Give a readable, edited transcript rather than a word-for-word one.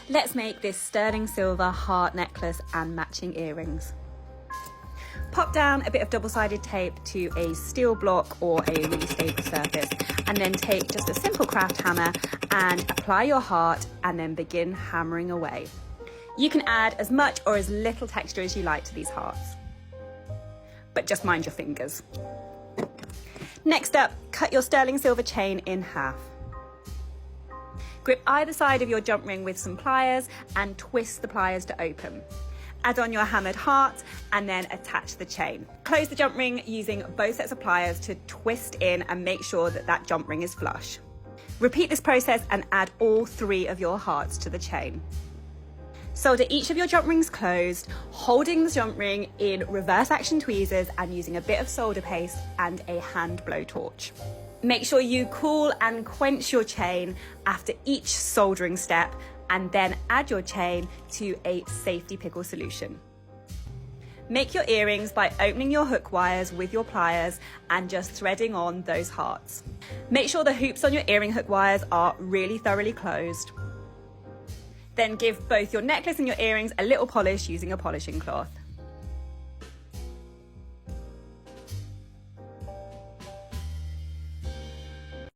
Let's make this sterling silver heart necklace and matching earrings. Pop down a bit of double-sided tape to a steel block or a really stable surface, and then take just a simple craft hammer and apply your heart, and then begin hammering away. You can add as much or as little texture as you like to these hearts, but just mind your fingers. Next up, cut your sterling silver chain in half. Grip either side of your jump ring with some pliers and twist the pliers to open. Add on your hammered heart and then attach the chain. Close the jump ring using both sets of pliers to twist in and make sure that that jump ring is flush. Repeat this process and add all 3 of your hearts to the chain. Solder each of your jump rings closed, holding the jump ring in reverse action tweezers and using a bit of solder paste and a hand blowtorch. Make sure you cool and quench your chain after each soldering step, and then add your chain to a safety pickle solution. Make your earrings by opening your hook wires with your pliers and just threading on those hearts. Make sure the hoops on your earring hook wires are really thoroughly closed. Then give both your necklace and your earrings a little polish using a polishing cloth.